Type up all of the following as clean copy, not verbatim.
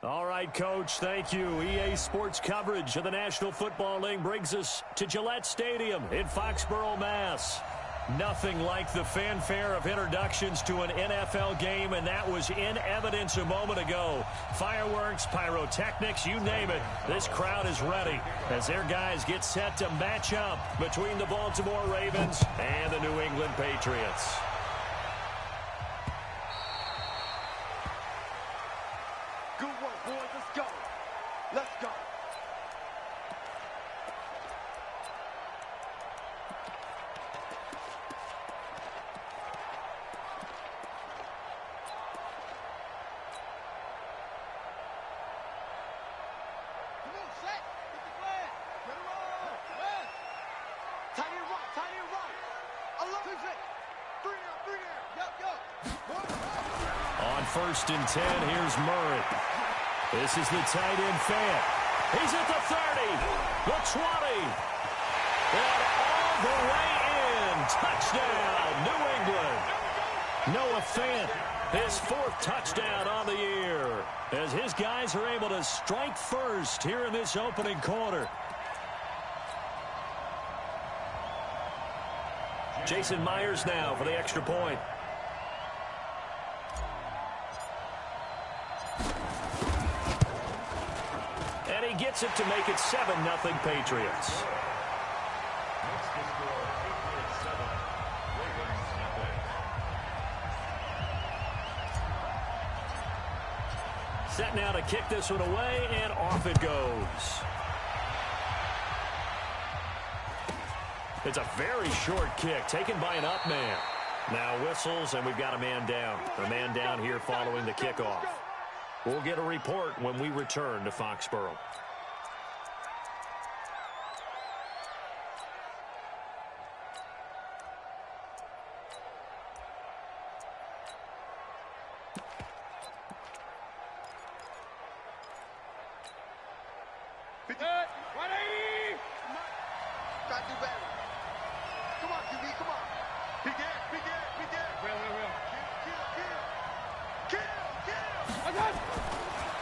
All right, Coach, thank you. EA Sports coverage of the National Football League brings us to Gillette Stadium in Foxborough, Mass. Nothing like the fanfare of introductions to an NFL game, and that was in evidence a moment ago. Fireworks, pyrotechnics, you name it. This crowd is ready as their guys get set to match up between the Baltimore Ravens and the New England Patriots. Good work, boys. Let's go. Let's go. Come on, set. Get the flag. Get it on. Yes. Tight end right. Tight end right. I love it. Three down. Yep, go. On 1st and 10, here's Murray. This is the tight end Fant. He's at the 30, the 20, and all the way in. Touchdown, New England. Noah Fant, his 4th touchdown on the year, as his guys are able to strike first here in this opening quarter. Jason Myers now for the extra point. And he gets it to make it 7-0 Patriots. Set now to kick this one away, and off it goes. It's a very short kick taken by an up man. Now whistles, and we've got a man down. A man down here following the kickoff. We'll get a report when we return to Foxborough.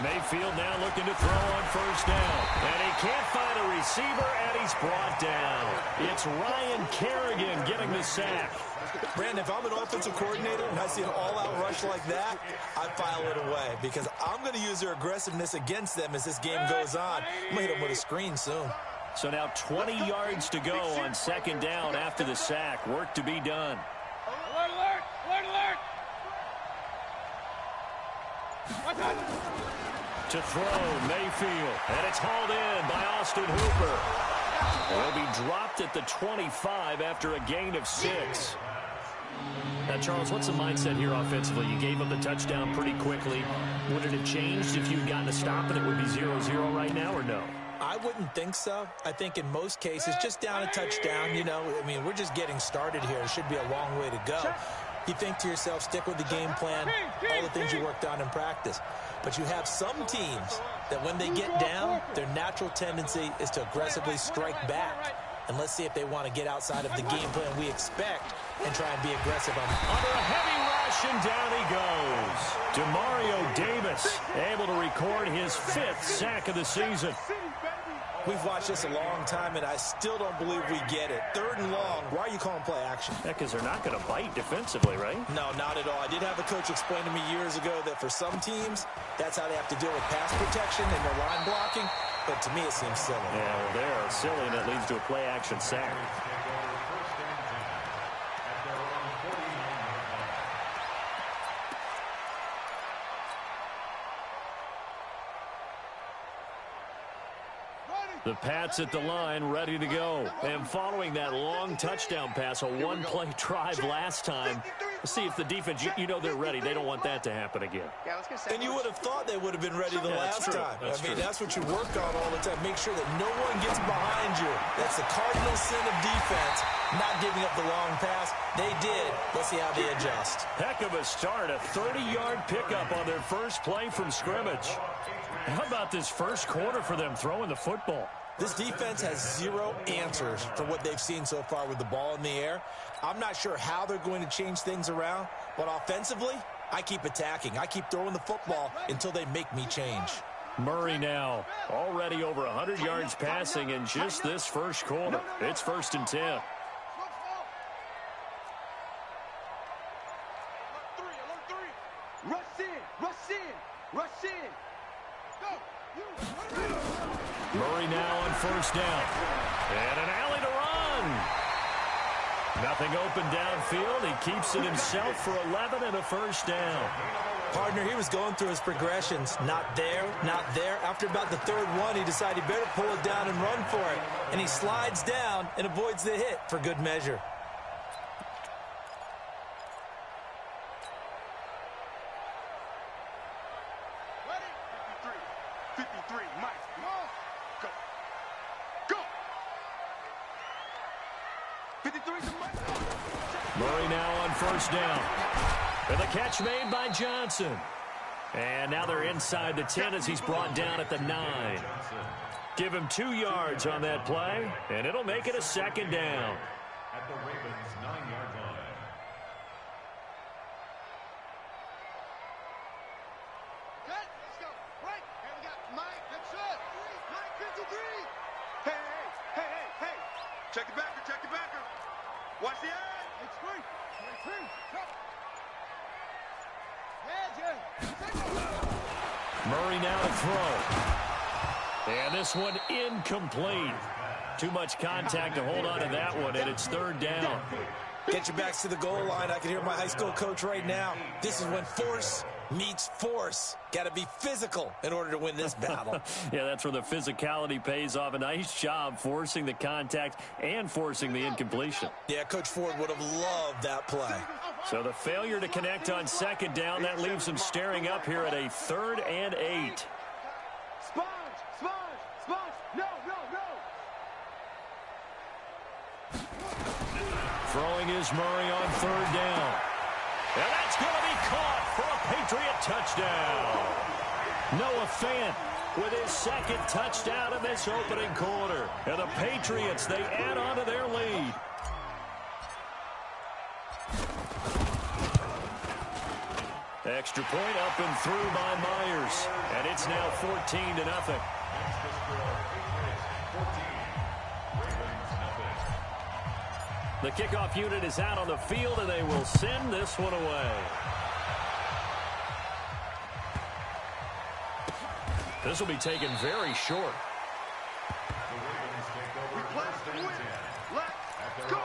Mayfield now looking to throw on 1st down. And he can't find a receiver, and he's brought down. It's Ryan Kerrigan getting the sack. Brandon, if I'm an offensive coordinator and I see an all-out rush like that, I file it away because I'm going to use their aggressiveness against them as this game goes on. I'm going to hit them with a screen soon. So now 20 yards to go on 2nd down after the sack. Work to be done. Alert, alert, alert, alert. To throw, Mayfield, and it's hauled in by Austin Hooper. Will be dropped at the 25 after a gain of 6. Now, Charles, what's the mindset here offensively? You gave up the touchdown pretty quickly. Would it have changed if you'd gotten a stop and it would be 0-0 right now, or no? I wouldn't think so. I think in most cases, just down a touchdown, you know, I mean, we're just getting started here. It should be a long way to go. You think to yourself, stick with the game plan, all the things you worked on in practice. But you have some teams that when they get down, their natural tendency is to aggressively strike back. And let's see if they want to get outside of the game plan we expect and try and be aggressive on under a heavy rush, and down he goes. Demario Davis able to record his 5th sack of the season. We've watched this a long time, and I still don't believe we get it. 3rd and long. Why are you calling play action? Yeah, because they're not going to bite defensively, right? No, not at all. I did have a coach explain to me years ago that for some teams, that's how they have to deal with pass protection and their line blocking. But to me, it seems silly. Yeah, well, they're silly, and it leads to a play action sack. The Pats at the line, ready to go. And following that long touchdown pass, a one-play drive last time, let's see if the defense, you know they're ready. They don't want that to happen again. And you would have thought they would have been ready the last time. That's what you work on all the time. Make sure that no one gets behind you. That's the cardinal sin of defense, not giving up the long pass. They did. Let's see how they adjust. Heck of a start, a 30-yard pickup on their first play from scrimmage. How about this first quarter for them throwing the football? This defense has zero answers for what they've seen so far with the ball in the air. I'm not sure how they're going to change things around, but offensively, I keep attacking. I keep throwing the football until they make me change. Murray now already over 100 yards passing in just this first quarter. It's 1st and 10. Murray now on 1st down. And an alley to run. Nothing open downfield. He keeps it himself for 11 and a 1st down. Partner, he was going through his progressions. Not there, not there. After about the 3rd one, he decided he better pull it down and run for it. And he slides down and avoids the hit for good measure. Murray now on 1st down. And the catch made by Johnson. And now they're inside the 10 as he's brought down at the 9. Give him 2 yards on that play, and it'll make it a 2nd down. At the Ravens' 9-yard line. Cut. Let's go. Right. And we got Mike. That's it. Mike 53. Hey. Check the backer. Check the backer. Watch the eye. It's free. It's free. Go. Murray now to throw. And this one incomplete. Too much contact to hold on to that one, and it's 3rd down. Get your backs to the goal line. I can hear my high school coach right now. This is when force meets force. Got to be physical in order to win this battle. Yeah, that's where the physicality pays off. A nice job forcing the contact and forcing the incompletion. Yeah, Coach Ford would have loved that play. So the failure to connect on 2nd down, that leaves him staring up here at a 3rd and 8. Sponge. No. Throwing is Murray on 3rd down. And that's going to be caught for a Patriot touchdown. Noah Fant with his 2nd touchdown in this opening quarter. And the Patriots, they add on to their lead. Extra point up and through by Myers. And it's now 14-0. The kickoff unit is out on the field, and they will send this one away. This will be taken very short. Replace the win. Let's go.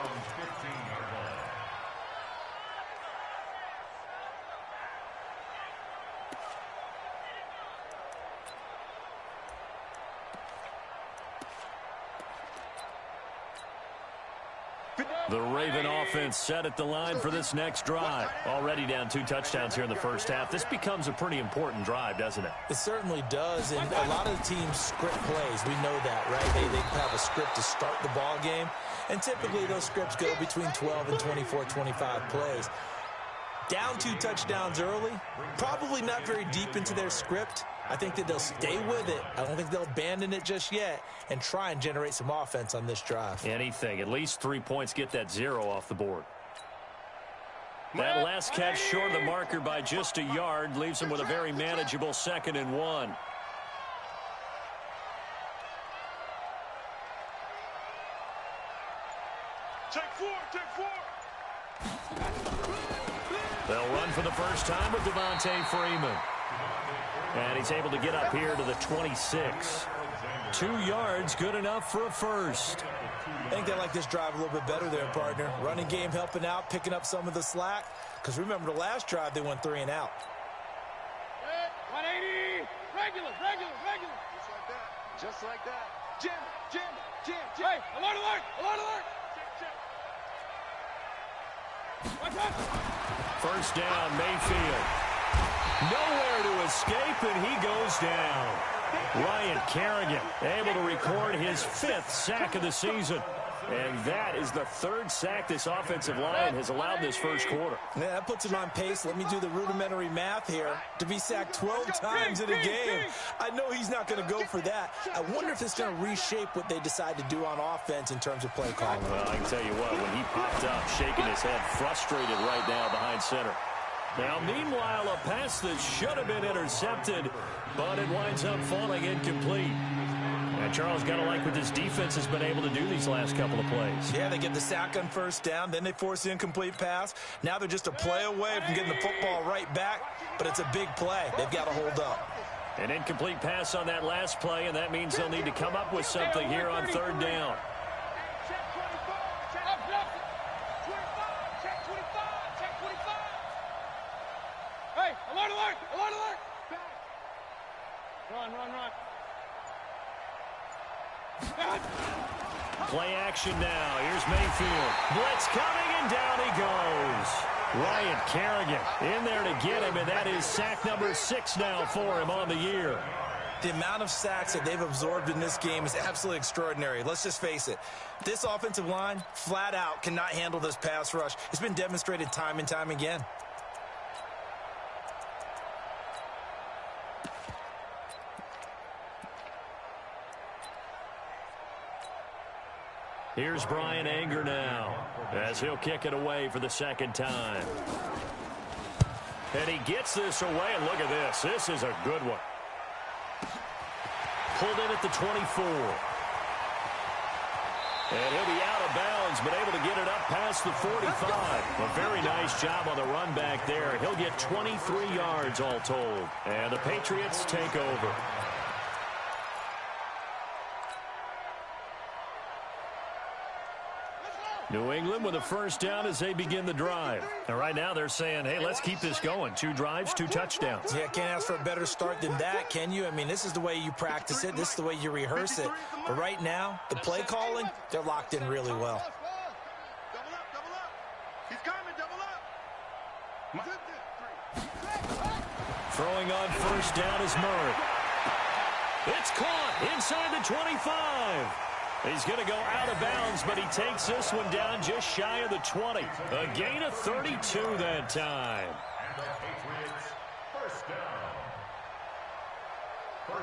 The Raven offense set at the line for this next drive. Already down 2 touchdowns here in the first half. This becomes a pretty important drive, doesn't it? It certainly does, and a lot of the teams script plays. We know that, right? They have a script to start the ball game, and typically those scripts go between 12 and 24, 25 plays. Down 2 touchdowns early, probably not very deep into their script. I think that they'll stay with it. I don't think they'll abandon it just yet and try and generate some offense on this drive. Anything. At least 3 points, get that 0 off the board. That last catch short of the marker by just a yard leaves him with a very manageable 2nd and 1. Take 4. They'll run for the first time with Devontae Freeman. And he's able to get up here to the 26. 2 yards, good enough for a first. I think they like this drive a little bit better there, partner. Running game helping out, picking up some of the slack. Because remember, the last drive, they went 3 and out. 180. Regular. Just like that. Jam. Hey, alert. Watch out. First down, Mayfield. Nowhere to escape, and he goes down. Ryan Kerrigan able to record his 5th sack of the season. And that is the 3rd sack this offensive line has allowed this first quarter. Yeah, that puts him on pace. Let me do the rudimentary math here. To be sacked 12 times in a game, I know he's not going to go for that. I wonder if it's going to reshape what they decide to do on offense in terms of play calling. Well, I can tell you what, when he popped up, shaking his head, frustrated right now behind center. Now, meanwhile, a pass that should have been intercepted, but it winds up falling incomplete. And Charles, got to like what this defense has been able to do these last couple of plays. Yeah, they get the sack on first down, then they force the incomplete pass. Now they're just a play away from getting the football right back, but it's a big play. They've got to hold up. An incomplete pass on that last play, and that means they'll need to come up with something here on third down. Hey, alert, alert, alert, alert. Run, run, run. Play action now. Here's Mayfield. Blitz coming, and down he goes. Ryan Kerrigan in there to get him, and that is sack number 6 now for him on the year. The amount of sacks that they've absorbed in this game is absolutely extraordinary. Let's just face it. This offensive line, flat out, cannot handle this pass rush. It's been demonstrated time and time again. Here's Brian Anger now as he'll kick it away for the second time. And he gets this away, and look at this. This is a good one. Pulled in at the 24. And he'll be out of bounds, but able to get it up past the 45. A very nice job on the run back there. He'll get 23 yards all told. And the Patriots take over. New England with a first down as they begin the drive. And right now they're saying, hey, let's keep this going. 2 drives, 2 touchdowns. Yeah, can't ask for a better start than that, can you? I mean, this is the way you practice it. This is the way you rehearse it. But right now, the play calling, they're locked in really well. Double up, double up. He's coming, double up. Throwing on first down is Murray. It's caught inside the 25. He's going to go out of bounds, but he takes this one down just shy of the 20. A gain of 32 that time. And the Patriots first down.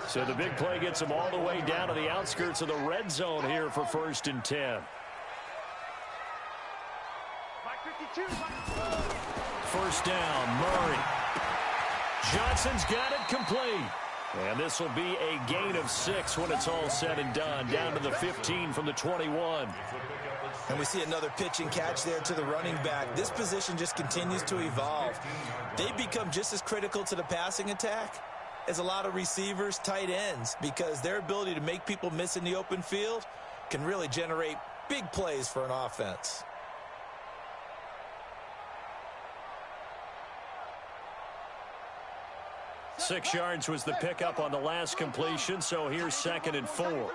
So the big play gets him all the way down to the outskirts of the red zone here for 1st and 10. First down, Murray. Johnson's got it complete. And this will be a gain of 6 when it's all said and done. Down to the 15 from the 21. And we see another pitch and catch there to the running back. This position just continues to evolve. They become just as critical to the passing attack as a lot of receivers, tight ends, because their ability to make people miss in the open field can really generate big plays for an offense. Six yards was the pickup on the last completion, so here's 2nd and 4. Move.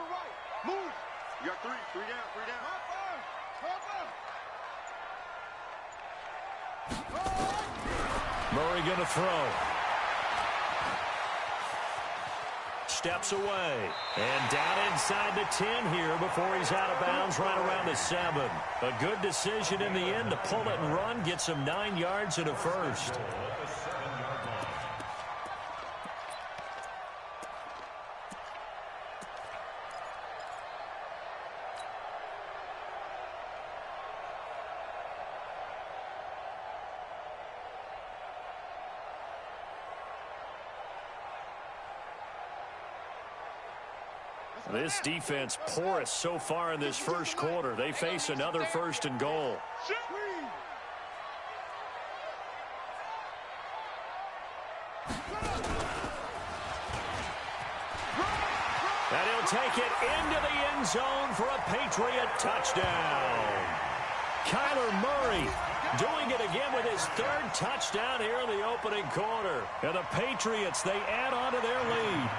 You got 3 down, 3 down. Murray going to throw. Steps away. And down inside the 10 here before he's out of bounds right around the 7. A good decision in the end to pull it and run. Gets him 9 yards and a first. This defense porous so far in this first quarter. They face another 1st and goal. And he'll take it into the end zone for a Patriot touchdown. Kyler Murray doing it again with his 3rd touchdown here in the opening quarter. And the Patriots, they add on to their lead.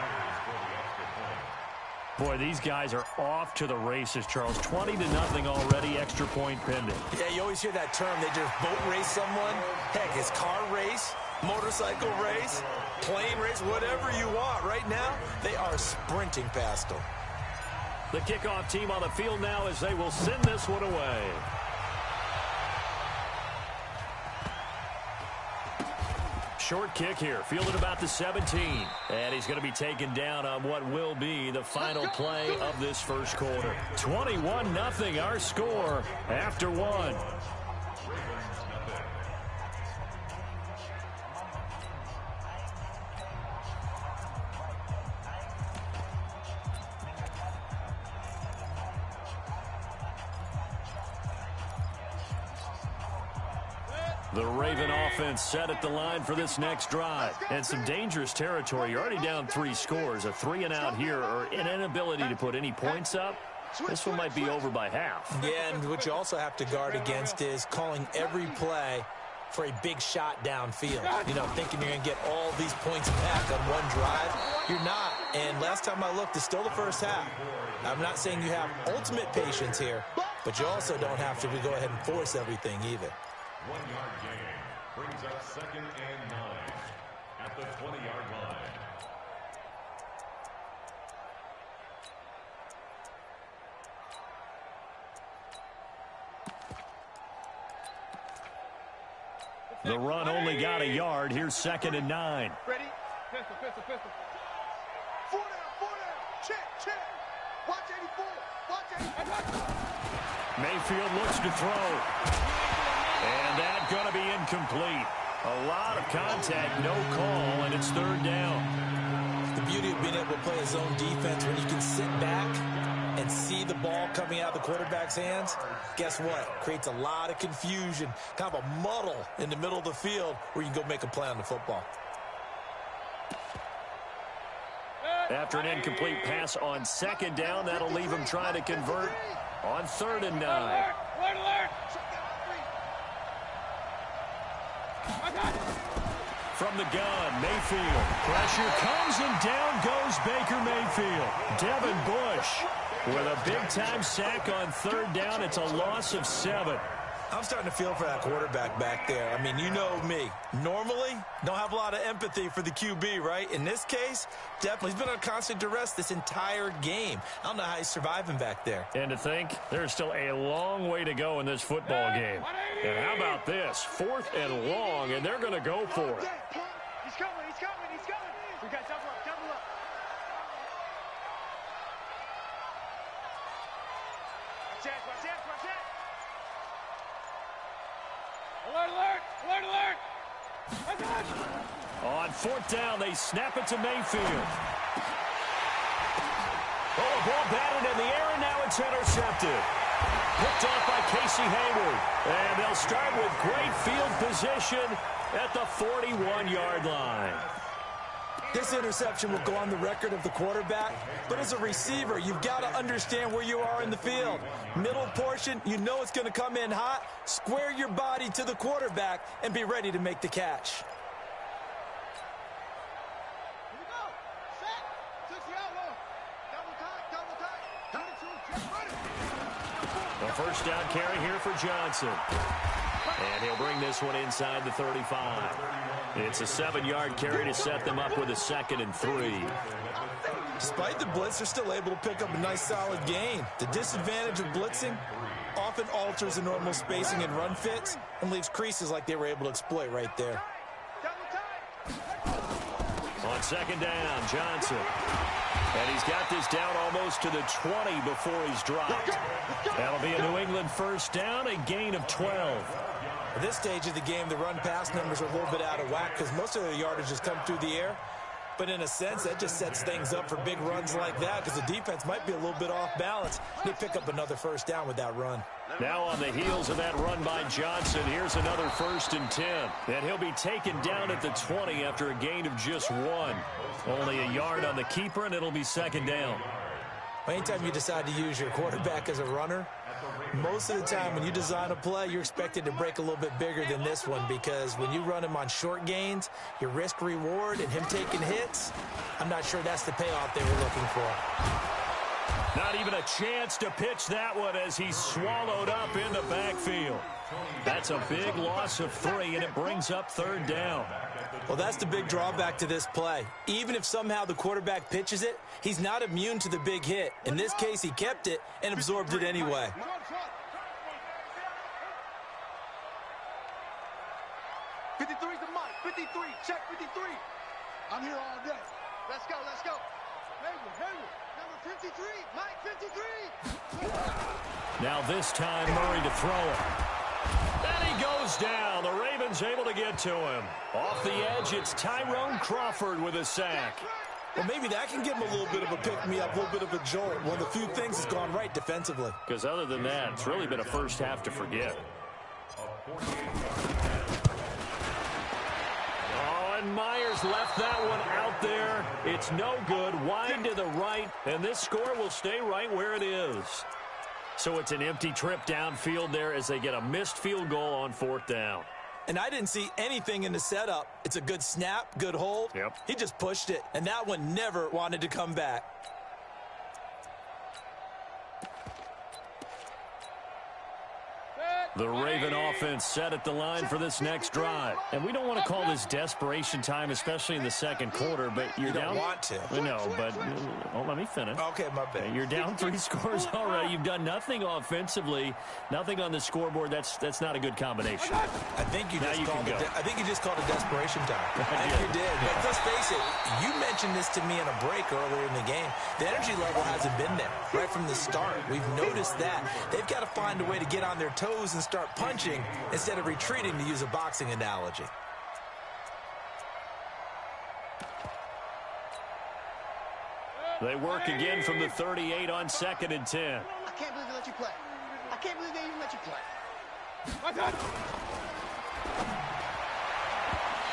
Boy, these guys are off to the races, Charles. 20-0 already, extra point pending. Yeah, you always hear that term. They just boat race someone. Heck, it's car race, motorcycle race, plane race, whatever you want. Right now, they are sprinting past them. The kickoff team on the field now as they will send this one away. Short kick here, fielded about the 17. And he's going to be taken down on what will be the final play of this first quarter. 21-0 our score after 1. The Raven offense set at the line for this next drive. And some dangerous territory. You're already down 3 scores. A 3-and-out here or an inability to put any points up. This one might be over by half. Yeah, and what you also have to guard against is calling every play for a big shot downfield. You know, thinking you're going to get all these points back on one drive. You're not. And last time I looked, it's still the first half. I'm not saying you have ultimate patience here, but you also don't have to go ahead and force everything either. 1-yard gain brings up 2nd and 9 at the 20-yard line. The run only got a yard. Here's 2nd and 9. Ready? Pistol, pistol, pistol. 4 down. Check. Watch 84. Watch 84. Mayfield looks to throw. And that's going to be incomplete. A lot of contact, no call, and it's 3rd down. The beauty of being able to play a zone defense when you can sit back and see the ball coming out of the quarterback's hands, guess what? Creates a lot of confusion, kind of a muddle in the middle of the field where you can go make a play on the football. After an incomplete pass on 2nd down, that'll leave him trying to convert on 3rd and 9. Alert! From the gun, Mayfield. Pressure comes and down goes Baker Mayfield. Devin Bush with a big-time sack on 3rd down. It's a loss of 7. I'm starting to feel for that quarterback back there. I mean, you know me. Normally, don't have a lot of empathy for the QB, right? In this case, definitely. He's been on constant duress this entire game. I don't know how he's surviving back there. And to think, there's still a long way to go in this football game. And how about this? 4th and long, and they're going to go for it. He's coming. We got double up. Watch it. Alert! On 4th down, they snap it to Mayfield. Oh, ball batted in the air, and now it's intercepted. Picked off by Casey Hayward. And they'll start with great field position at the 41-yard line. This interception will go on the record of the quarterback, but as a receiver, you've got to understand where you are in the field. Middle portion, you know it's going to come in hot. Square your body to the quarterback and be ready to make the catch. Here we go. Set. 60 out. Double time. The 1st down carry here for Johnson. And he'll bring this one inside the 35. It's a 7-yard carry to set them up with a 2nd and 3. Despite the blitz, they're still able to pick up a nice solid gain. The disadvantage of blitzing often alters the normal spacing and run fits and leaves creases like they were able to exploit right there. On 2nd down, Johnson. And he's got this down almost to the 20 before he's dropped. That'll be a New England 1st down, a gain of 12. At this stage of the game, the run-pass numbers are a little bit out of whack because most of the yardage has come through the air. But in a sense, that just sets things up for big runs like that because the defense might be a little bit off balance. They pick up another 1st down with that run. Now on the heels of that run by Johnson, here's another 1st and 10. And he'll be taken down at the 20 after a gain of just 1. Only a yard on the keeper, and it'll be 2nd down. Anytime you decide to use your quarterback as a runner, most of the time when you design a play, you're expected to break a little bit bigger than this one because when you run him on short gains, your risk-reward and him taking hits, I'm not sure that's the payoff they were looking for. Not even a chance to pitch that one as he's swallowed up in the backfield. That's a big loss of 3, and it brings up 3rd down. Well, that's the big drawback to this play. Even if somehow the quarterback pitches it, he's not immune to the big hit. In this case, he kept it and absorbed it anyway. 53's the mic. 53. Check 53. I'm here all day. Let's go. Hayward. Number 53. Mike 53. Now this time, Murray to throw it. And he goes down. The Ravens able to get to him. Off the edge, it's Tyrone Crawford with a sack. Well, maybe that can give him a little bit of a pick-me-up, a little bit of a jolt. One of the few things that's gone right defensively. Because other than that, it's really been a 1st half to forget. And Myers left that one out there. It's no good. Wide to the right, and this score will stay right where it is. So it's an empty trip downfield there as they get a missed field goal on 4th down. And I didn't see anything in the setup. It's a good snap, good hold. Yep. He just pushed it, and that one never wanted to come back. The Raven offense set at the line for this next drive. And we don't want to call this desperation time, especially in the second quarter, but you're down. You don't want to. I know, but let me finish. Okay, my bad. You're down 3 scores already. You've done nothing offensively, nothing on the scoreboard. That's not a good combination. I think you just called it. I think you just called it desperation time. I think you did. But let's face it, you mentioned this to me in a break earlier in the game. The energy level hasn't been there right from the start. We've noticed that. They've got to find a way to get on their toes and start punching instead of retreating, to use a boxing analogy. They work again from the 38 on 2nd and 10. I can't believe they let you play. I can't believe they even let you play.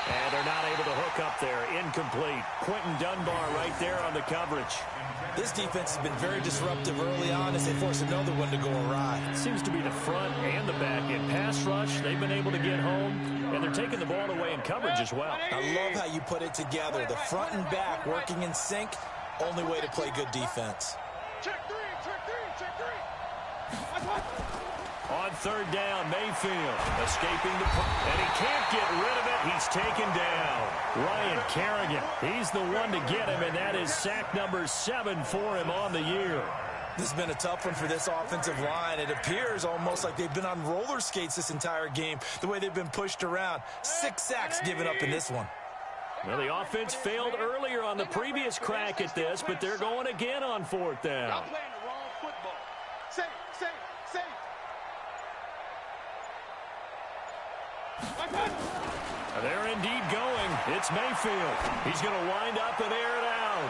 And they're not able to hook up there. Incomplete. Quentin Dunbar right there on the coverage. This defense has been very disruptive early on as they force another one to go awry. It seems to be the front and the back. In pass rush, they've been able to get home, and they're taking the ball away in coverage as well. I love how you put it together. The front and back working in sync, only way to play good defense. Check three, check three, check three. On 3rd down, Mayfield escaping the and he can't get rid of it. He's taken down. Ryan Kerrigan, he's the one to get him, and that is sack number 7 for him on the year. This has been a tough one for this offensive line. It appears almost like they've been on roller skates this entire game, the way they've been pushed around. 6 sacks given up in this one. Well, the offense failed earlier on the previous crack at this, but they're going again on 4th down. I'm playing the wrong football. Safe, safe, safe. They're indeed going. It's Mayfield. He's going to wind up and air it out.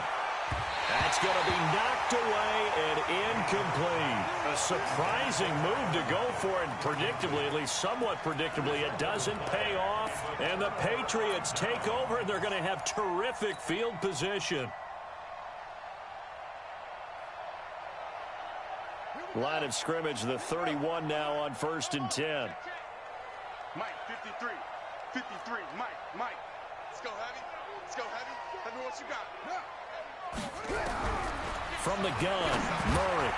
That's going to be knocked away and incomplete. A surprising move to go for it. Predictably, at least somewhat predictably, it doesn't pay off. And the Patriots take over, and they're going to have terrific field position. Line of scrimmage, the 31 now on 1st and 10. Mike, 53. 53. Mike. Let's go heavy. Let's go heavy. Tell me what you got. From the gun, Murray.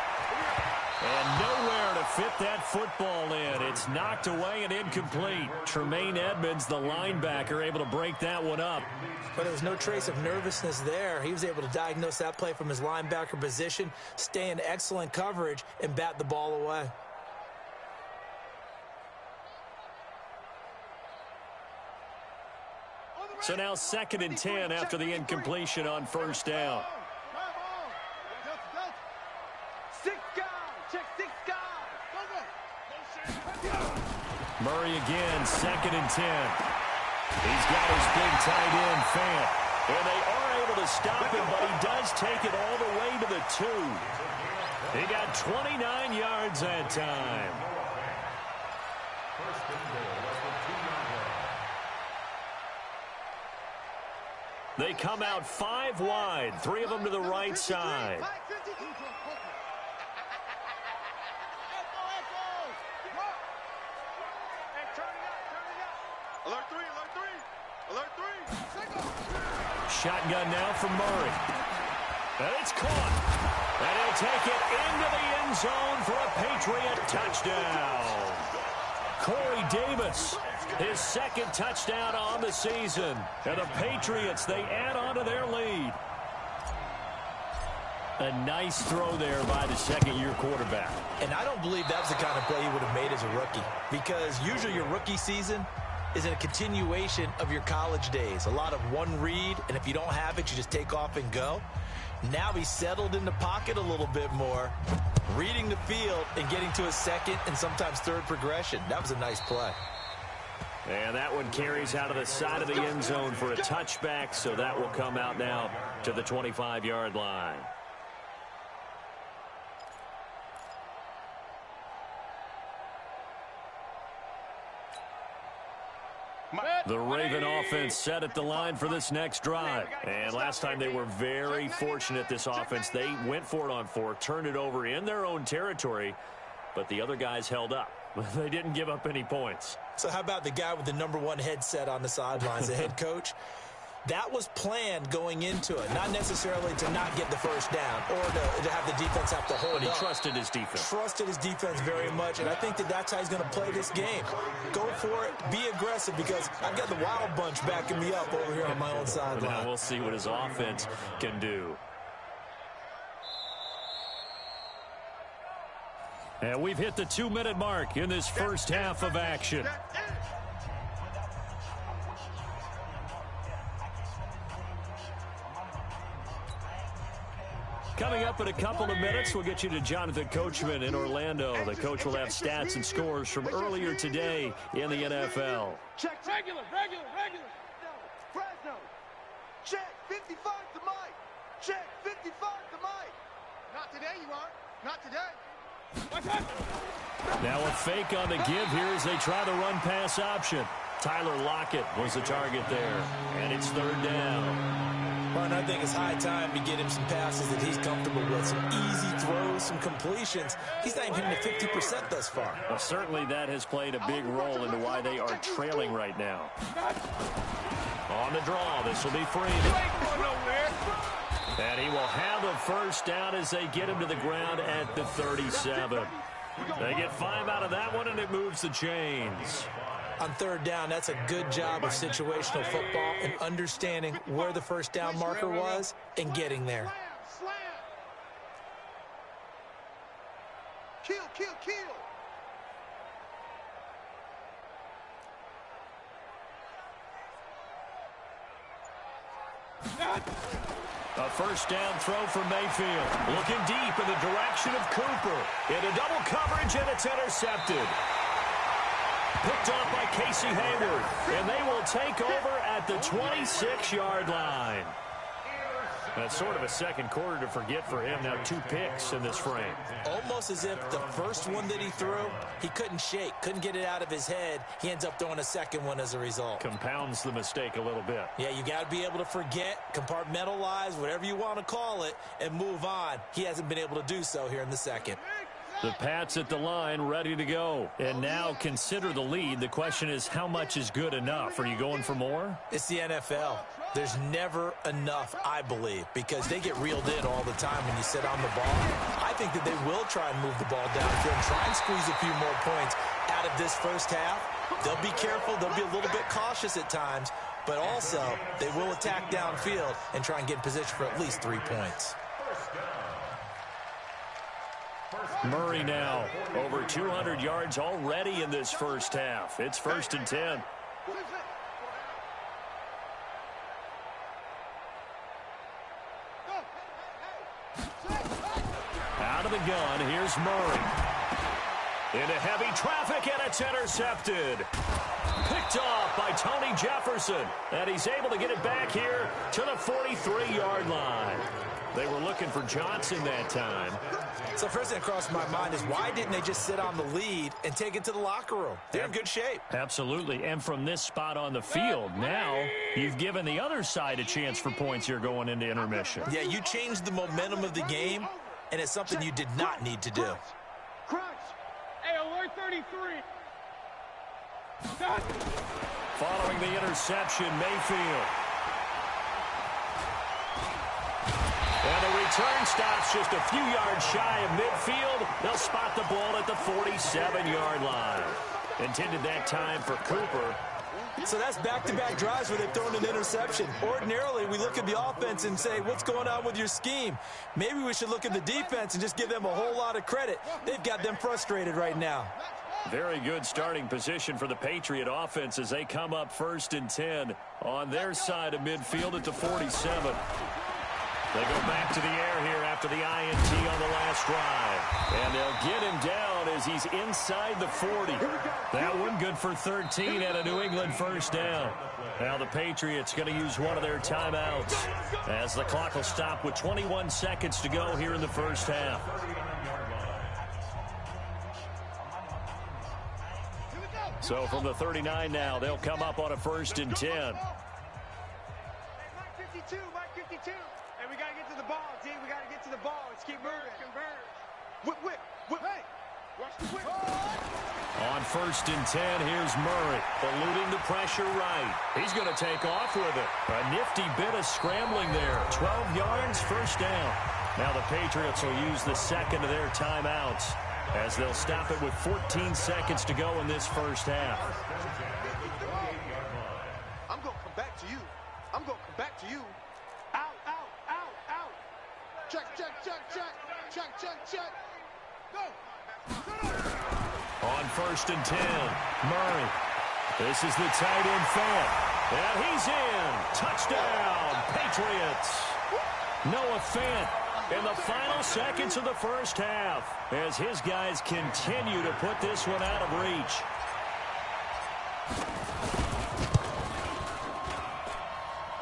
And nowhere to fit that football in. It's knocked away and incomplete. Tremaine Edmonds, the linebacker, able to break that one up. But there was no trace of nervousness there. He was able to diagnose that play from his linebacker position, stay in excellent coverage, and bat the ball away. So now 2nd and 10 after the incompletion on 1st down. 6 guys. Check 6 guys. Murray again, 2nd and 10. He's got his big tight end, Fant. And they are able to stop him, but he does take it all the way to the 2. He got 29 yards that time. They come out 5 wide, 3 of them to the right side. Alert 3, alert 3. Alert 3. Shotgun now from Murray. And it's caught. And he'll take it into the end zone for a Patriot touchdown. Corey Davis, his 2nd touchdown on the season. And the Patriots, they add on to their lead. A nice throw there by the 2nd-year quarterback. And I don't believe that was the kind of play he would have made as a rookie, because usually your rookie season is a continuation of your college days. A lot of one read, and if you don't have it, you just take off and go. Now he's settled in the pocket a little bit more, reading the field and getting to a 2nd and sometimes 3rd progression. That was a nice play. And that one carries out of the side of the end zone for a touchback, so that will come out now to the 25-yard line. The Raven offense set at the line for this next drive. And last time they were very fortunate, this offense. They went for it on 4, turned it over in their own territory, but the other guys held up. They didn't give up any points. So how about the guy with the #1 headset on the sidelines, the head coach? That was planned going into it, not necessarily to not get the first down or to have the defense have to hold up. But he trusted his defense. Trusted his defense very much, and I think that's how he's going to play this game. Go for it, be aggressive, because I've got the Wild Bunch backing me up over here on my own sideline. Now we'll see what his offense can do. And we've hit the 2-minute mark in this first half of action. Coming up in a couple of minutes, we'll get you to Jonathan Coachman in Orlando. The coach will have stats and scores from earlier today in the NFL. Check. Regular. Fresno. Check. 55 to Mike. Check. 55 to Mike. Not today, you aren't. Not today. Now a fake on the give here as they try the run-pass option. Tyler Lockett was the target there, and it's 3rd down. Well, and I think it's high time to get him some passes that he's comfortable with, some easy throws, some completions. He's not even hitting the 50% thus far. Well, certainly that has played a big role into why they are trailing right now. On the draw, this will be Freeman. And he will have the first down as they get him to the ground at the 37. They get 5 out of that one, and it moves the chains. On 3rd down, that's a good job of situational football and understanding where the first down marker was and getting there. Slam. Kill. A first down throw from Mayfield. Looking deep in the direction of Cooper. Into double coverage, and it's intercepted. Picked up by Casey Hayward, and they will take over at the 26-yard line. That's sort of a second quarter to forget for him. Now 2 picks in this frame. Almost as if the first one that he threw, he couldn't shake, couldn't get it out of his head. He ends up throwing a second one as a result. Compounds the mistake a little bit. Yeah, you got to be able to forget, compartmentalize, whatever you want to call it, and move on. He hasn't been able to do so here in the second. The Pats at the line, ready to go. And now consider the lead. The question is, how much is good enough? Are you going for more? It's the NFL. There's never enough, I believe, because they get reeled in all the time when you sit on the ball. I think that they will try and move the ball downfield and try and squeeze a few more points out of this first half. They'll be careful. They'll be a little bit cautious at times, but also they will attack downfield and try and get in position for at least 3 points. Murray now over 200 yards already in this first half. It's 1st and 10. Out of the gun, here's Murray. Into heavy traffic, and it's intercepted. Picked off by Tony Jefferson, and he's able to get it back here to the 43-yard line. They were looking for Johnson that time. So first thing that crossed my mind is, why didn't they just sit on the lead and take it to the locker room? They're in good shape. Absolutely. And from this spot on the field, now you've given the other side a chance for points here going into intermission. Yeah, you changed the momentum of the game, and it's something you did not need to do. Crunch. Hey, alert 33. Following the interception, Mayfield. And the return stops just a few yards shy of midfield. They'll spot the ball at the 47-yard line. Intended that time for Cooper. So that's back-to-back drives where they've thrown an interception. Ordinarily, we look at the offense and say, what's going on with your scheme? Maybe we should look at the defense and just give them a whole lot of credit. They've got them frustrated right now. Very good starting position for the Patriot offense as they come up 1st and 10 on their side of midfield at the 47. They go back to the air here after the INT on the last drive. And they'll get him down as he's inside the 40. That one good for 13 and a New England first down. Now the Patriots going to use one of their timeouts as the clock will stop with 21 seconds to go here in the first half. So from the 39 now, they'll come up on a 1st and 10. Hey, Mike 52, Mike 52. Hey, we got to get to the ball, D. We got to get to the ball. Let's keep moving. Converge. Whip, whip, whip. Hey, watch the whip. On 1st and 10, here's Murray, eluding the pressure right. He's going to take off with it. A nifty bit of scrambling there. 12 yards, 1st down. Now the Patriots will use the second of their timeouts as they'll stop it with 14 seconds to go in this 1st half. I'm going to come back to you. I'm going to come back to you. Out, out, out, out. Check, check, check, check. Check, check, check. Go. On 1st and 10, Murray. This is the tight end Fant. And he's in. Touchdown, Patriots. Noah Fant in the final seconds of the 1st half as his guys continue to put this one out of reach.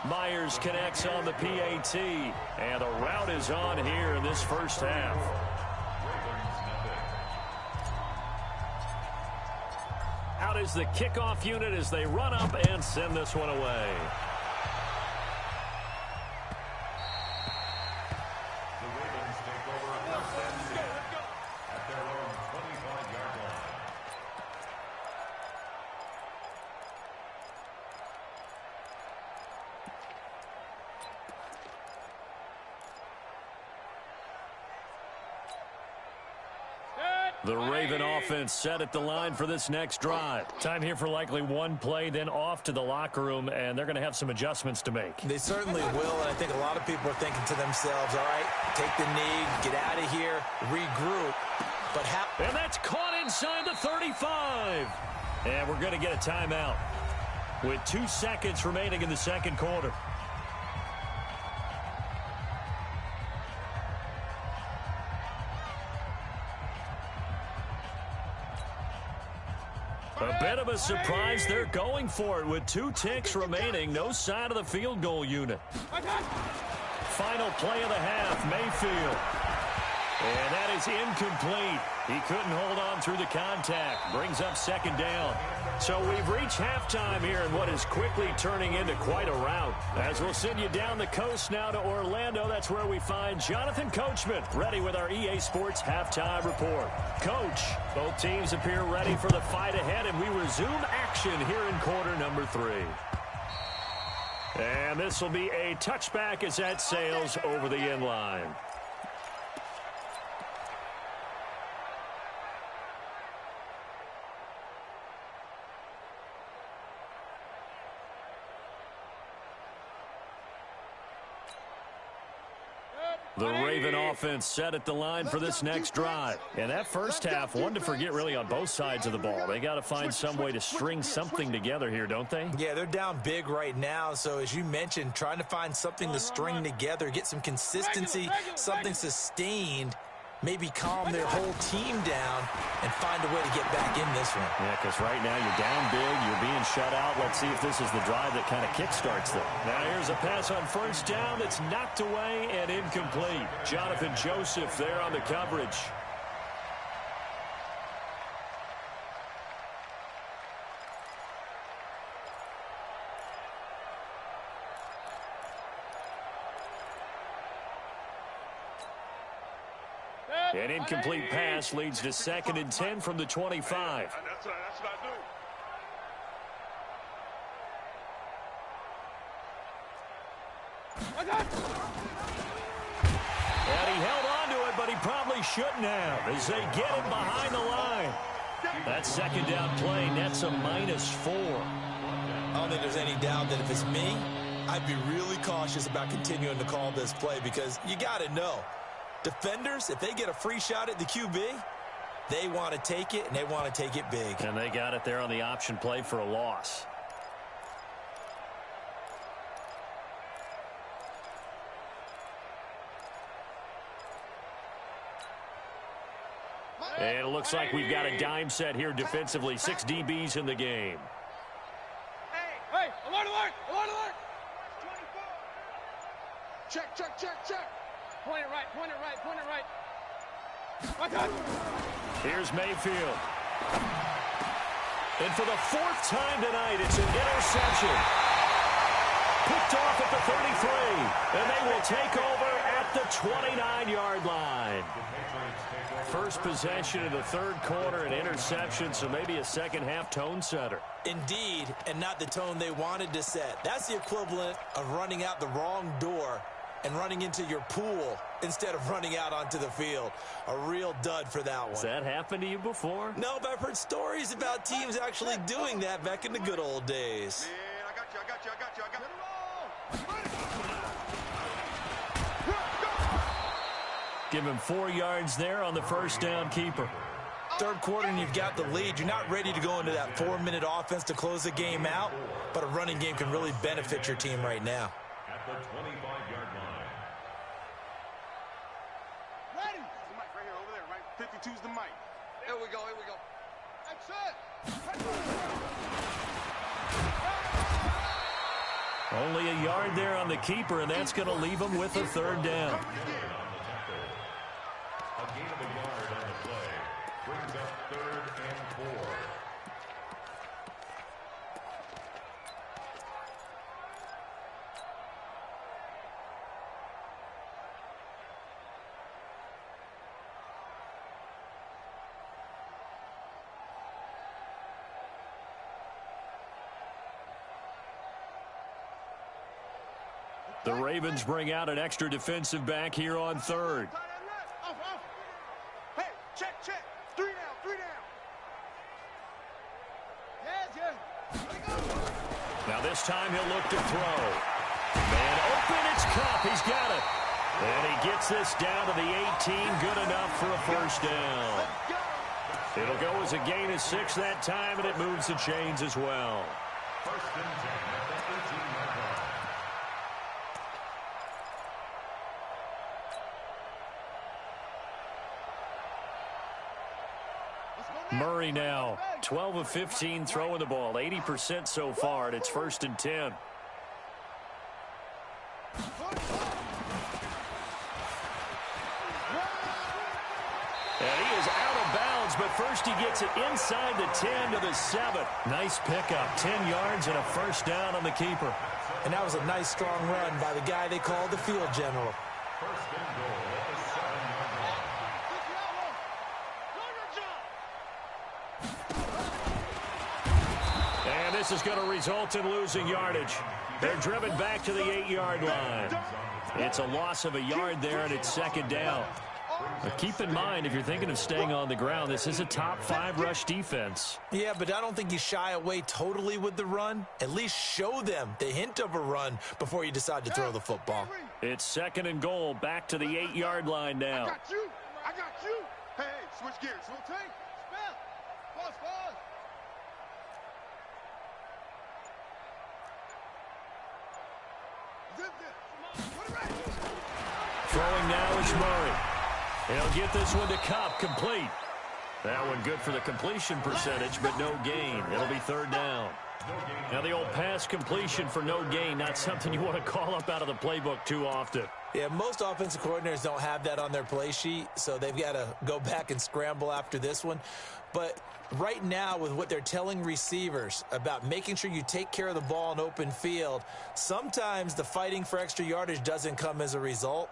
Myers connects on the PAT, and the route is on here in this 1st half. Out is the kickoff unit as they run up and send this one away. The Ravens take over first and 10 at their own 25-yard line. The Raven offense set at the line for this next drive. Time here for likely one play, then off to the locker room, and they're going to have some adjustments to make. They certainly will, and I think a lot of people are thinking to themselves, all right, take the knee, get out of here, regroup. And that's caught inside the 35. And we're going to get a timeout with 2 seconds remaining in the 2nd quarter. A bit of a surprise. They're going for it with 2 ticks remaining. No sign of the field goal unit. Final play of the half, Mayfield. And that is incomplete. He couldn't hold on through the contact. Brings up 2nd down. So we've reached halftime here in what is quickly turning into quite a rout. As we'll send you down the coast now to Orlando, that's where we find Jonathan Coachman, ready with our EA Sports Halftime Report. Coach, both teams appear ready for the fight ahead, and we resume action here in quarter number 3. And this will be a touchback as that sails over the end line. The Raven offense set at the line for this next drive. And that 1st half, one to forget really on both sides of the ball. They got to find some way to string something together here, don't they? Yeah, they're down big right now. So as you mentioned, trying to find something to string together, get some consistency, something sustained, maybe calm their whole team down and find a way to get back in this one. Yeah, because right now you're down big, you're being shut out. Let's see if this is the drive that kind of kickstarts them. Now here's a pass on 1st down that's knocked away and incomplete. Jonathan Joseph there on the coverage. An incomplete pass leads to 2nd and 10 from the 25. That's what I do. And he held on to it, but he probably shouldn't have as they get him behind the line. That 2nd down play nets a -4. I don't think there's any doubt that if it's me, I'd be really cautious about continuing to call this play because you got to know. Defenders, if they get a free shot at the QB, they want to take it, and they want to take it big. And they got it there on the option play for a loss. And it looks like we've got a dime set here defensively. 6 DBs in the game. Hey, alert, alert, alert, alert. 24. Check, check, check, check. Point it right, point it right, point it right. My God. Here's Mayfield. And for the fourth time tonight, it's an interception. Picked off at the 33, and they will take over at the 29-yard line. First possession of the third quarter, an interception, so maybe a second-half tone setter. Indeed, and not the tone they wanted to set. That's the equivalent of running out the wrong door and running into your pool instead of running out onto the field. A real dud for that one. Has that happened to you before? No, but I've heard stories about teams actually doing that back in the good old days. Man, I got you. Give him 4 yards there on the first down keeper. Third quarter and you've got the lead. You're not ready to go into that 4-minute offense to close the game out, but a running game can really benefit your team right now. At the 25-yard line. Ready? The mic right here, over there, right? 52's the mic. Here we go. That's it. Only a yard there on the keeper, and that's going to leave him with a third down. A gain of a yard on the play brings up 3rd and 4. The Ravens bring out an extra defensive back here on third. Hey, check. 3 down. Yes. Now this time he'll look to throw. Man open, it's Kupp. He's got it. And he gets this down to the 18. Good enough for a first down. It'll go as a gain of 6 that time, and it moves the chains as well. First and 10 at the 18-yard line. Murray now, 12 of 15 throwing the ball, 80% so far, and it's 1st and 10. And he is out of bounds, but first he gets it inside the 10 to the 7. Nice pickup, 10 yards and a first down on the keeper. And that was a nice, strong run by the guy they call the field general. First and goal at the 7-yard line. And this is going to result in losing yardage. They're driven back to the 8-yard line. It's a loss of a yard there, and it's 2nd down. But keep in mind, if you're thinking of staying on the ground, this is a top 5 rush defense. Yeah, but I don't think you shy away totally with the run. At least show them the hint of a run before you decide to throw the football. It's 2nd and goal, back to the 8-yard line now. I got you. Hey, switch gears. Rotate. Spell. Pause. Throwing now is Murray. He'll get this one to Kupp, complete. That one good for the completion percentage, but no gain. It'll be 3rd down. Now the old pass completion for no gain, not something you want to call up out of the playbook too often. Yeah, most offensive coordinators don't have that on their play sheet, so they've got to go back and scramble after this one. But right now, with what they're telling receivers about making sure you take care of the ball in open field, sometimes the fighting for extra yardage doesn't come as a result.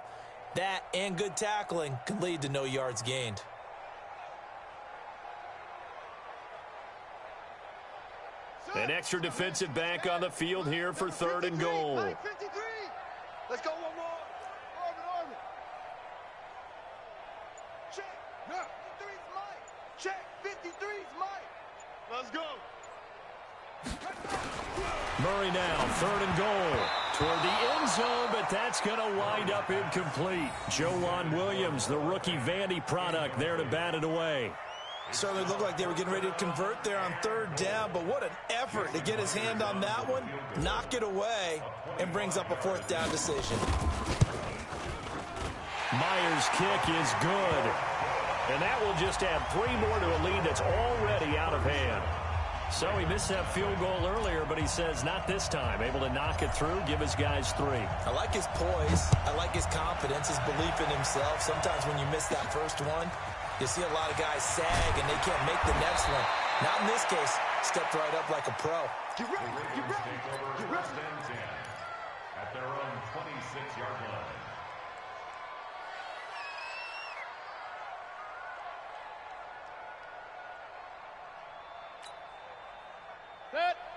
That and good tackling can lead to no yards gained. An extra defensive back on the field here for 3rd and goal. 53. Let's go one more. Orbit. Check. 53's Mike. Check. 53's Mike. Let's go. Murray now, 3rd and goal. Toward the end zone, but that's going to wind up incomplete. Joejuan Williams, the rookie Vandy product, there to bat it away. Certainly looked like they were getting ready to convert there on 3rd down, but what an effort to get his hand on that one, knock it away, and brings up a 4th down decision. Myers' kick is good. And that will just add 3 more to a lead that's already out of hand. So he missed that field goal earlier, but he says not this time. Able to knock it through, give his guys 3. I like his poise. I like his confidence, his belief in himself. Sometimes when you miss that first one, you see a lot of guys sag and they can't make the next one. Not in this case. Stepped right up like a pro. Get ready, get ready, get ready. First and 10 at their own 26-yard line.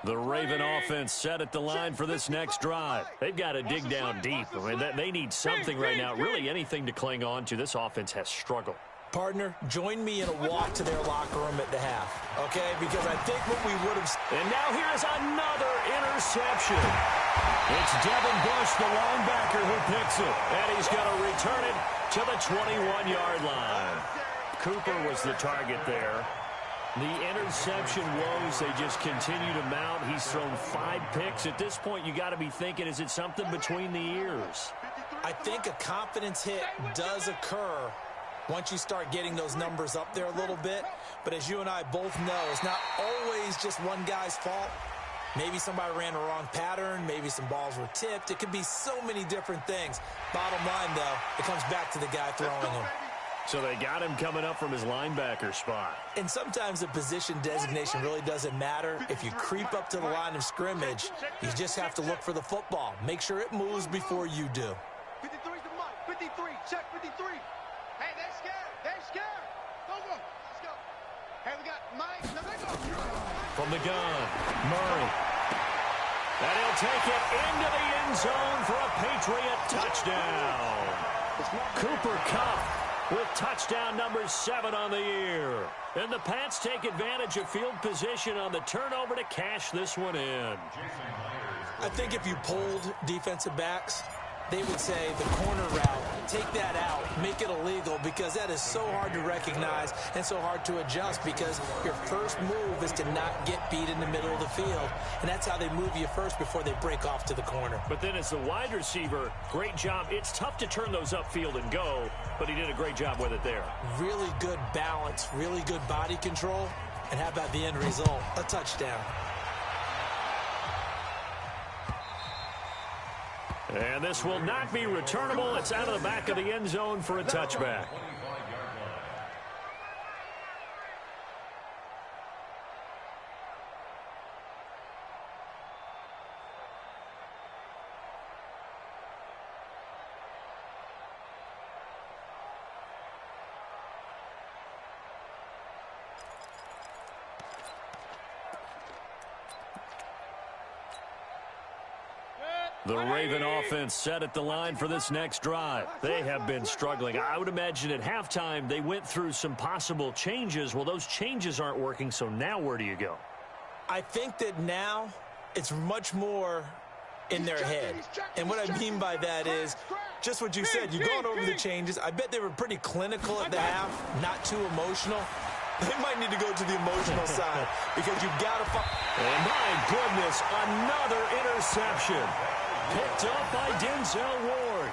The Raven offense set at the line for this next drive. They've got to dig down deep. I mean, they need something right now, really anything to cling on to. This offense has struggled. Partner, join me in a walk to their locker room at the half, okay? Because I think what we would have... And now here's another interception. It's Devin Bush, the linebacker, who picks it. And he's going to return it to the 21-yard line. Cooper was the target there. The interception woes, they just continue to mount. He's thrown 5 picks. At this point, you got to be thinking, is it something between the ears? I think a confidence hit does occur once you start getting those numbers up there a little bit. But as you and I both know, it's not always just one guy's fault. Maybe somebody ran a wrong pattern. Maybe some balls were tipped. It could be so many different things. Bottom line, though, it comes back to the guy throwing them. So they got him coming up from his linebacker spot. And sometimes the position designation really doesn't matter. If you creep up to the line of scrimmage, you just have to look for the football. Make sure it moves before you do. 53's the Mike. 53. Check 53. Hey, they're scared. They're scared. Go. Let's go. Hey, we got Mike. No, they go. From the gun, Murray. And he'll take it into the end zone for a Patriot touchdown. Cooper Kupp with touchdown number 7 on the year. And the Pats take advantage of field position on the turnover to cash this one in. I think if you polled defensive backs, they would say the corner route, take that out, make it illegal, because that is so hard to recognize and so hard to adjust, because your first move is to not get beat in the middle of the field. And that's how they move you first before they break off to the corner. But then as the wide receiver, great job. It's tough to turn those upfield and go, but he did a great job with it there. Really good balance, really good body control. And how about the end result? A touchdown. And this will not be returnable. It's out of the back of the end zone for a touchback. The Raven offense set at the line for this next drive. They have been struggling. I would imagine at halftime they went through some possible changes. Well, those changes aren't working, so now where do you go? I think that now it's much more in their head. And what I mean by that is just what you said. You're going over the changes. I bet they were pretty clinical at the half, not too emotional. They might need to go to the emotional side because you've got to find. And my goodness, another interception. Picked up by Denzel Ward.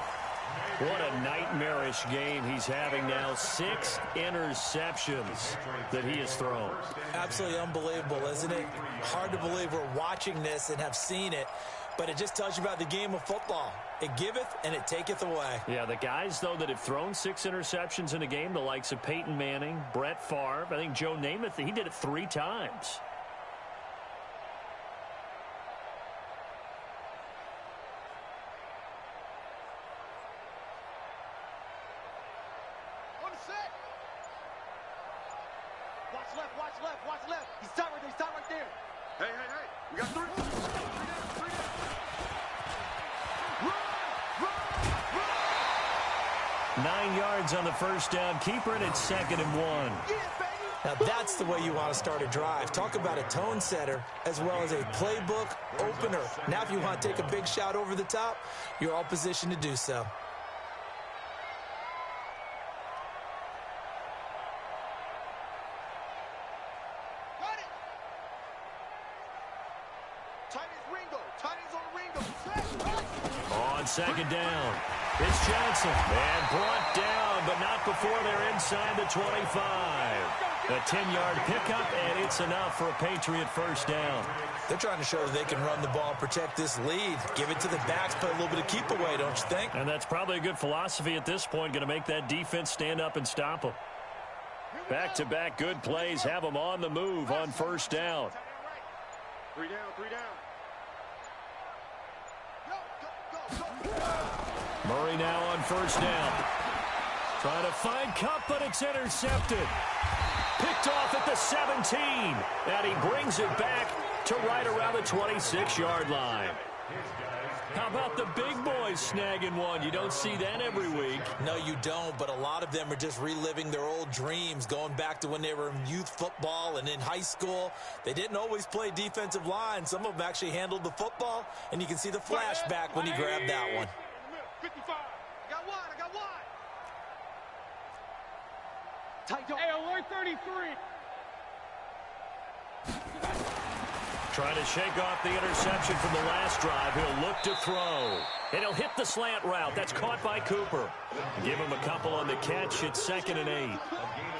What a nightmarish game he's having now. 6 interceptions that he has thrown. Absolutely unbelievable, isn't it? Hard to believe we're watching this and have seen it, but it just tells you about the game of football. It giveth and it taketh away. Yeah, the guys, though, that have thrown 6 interceptions in a game, the likes of Peyton Manning, Brett Favre, I think Joe Namath, he did it 3 times. Watch left. He's tight right there. Hey. We got 3. Run. 9 yards on the first down. Keeper, and it's 2nd and 1. Yeah, baby. Now that's the way you want to start a drive. Talk about a tone setter as well as a playbook opener. Now if you want to take a big shot over the top, you're all positioned to do so. On 2nd down, it's Johnson. And brought down, but not before they're inside the 25. A 10-yard pickup, and it's enough for a Patriot first down. They're trying to show that they can run the ball and protect this lead. Give it to the backs, play a little bit of keep away, don't you think? And that's probably a good philosophy at this point, going to make that defense stand up and stop them. Back-to-back good plays have them on the move on first down. Three down, three down. Murray now on first down. Trying to find Kupp, but it's intercepted. Picked off at the 17. And he brings it back to right around the 26-yard line. How about the big boys snagging one? You don't see that every week. No, you don't, but a lot of them are just reliving their old dreams, going back to when they were in youth football and in high school. They didn't always play defensive line. Some of them actually handled the football, and you can see the flashback when he grabbed that one. 55. I got wide, I got wide. Tight dog. Hey, alert 33. Trying to shake off the interception from the last drive. He'll look to throw. And he'll hit the slant route. That's caught by Cooper. Give him a couple on the catch. It's 2nd and 8.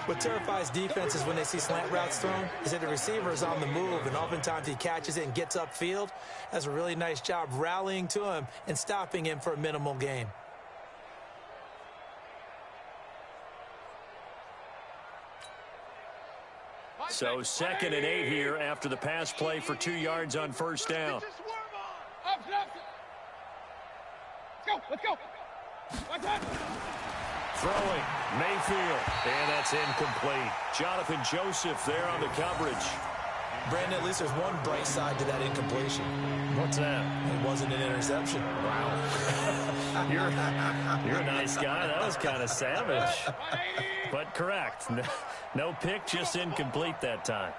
What terrifies defenses when they see slant routes thrown is that the receiver is on the move, and oftentimes he catches it and gets upfield. Does a really nice job rallying to him and stopping him for a minimal gain. So 2nd and 8 here after the pass play for 2 yards on first down. Let's go. Throwing, Mayfield, and that's incomplete. Jonathan Joseph there on the coverage. Brandon, at least there's one bright side to that incompletion. What's that? It wasn't an interception. Wow. You're a nice guy. That was kind of savage. But correct. No pick, just incomplete that time.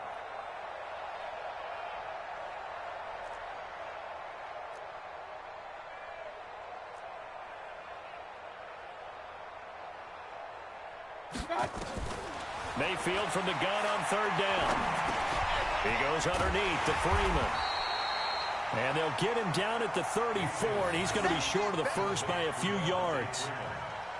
Mayfield from the gun on 3rd down. He goes underneath to Freeman. And they'll get him down at the 34, and he's going to be short of the first by a few yards.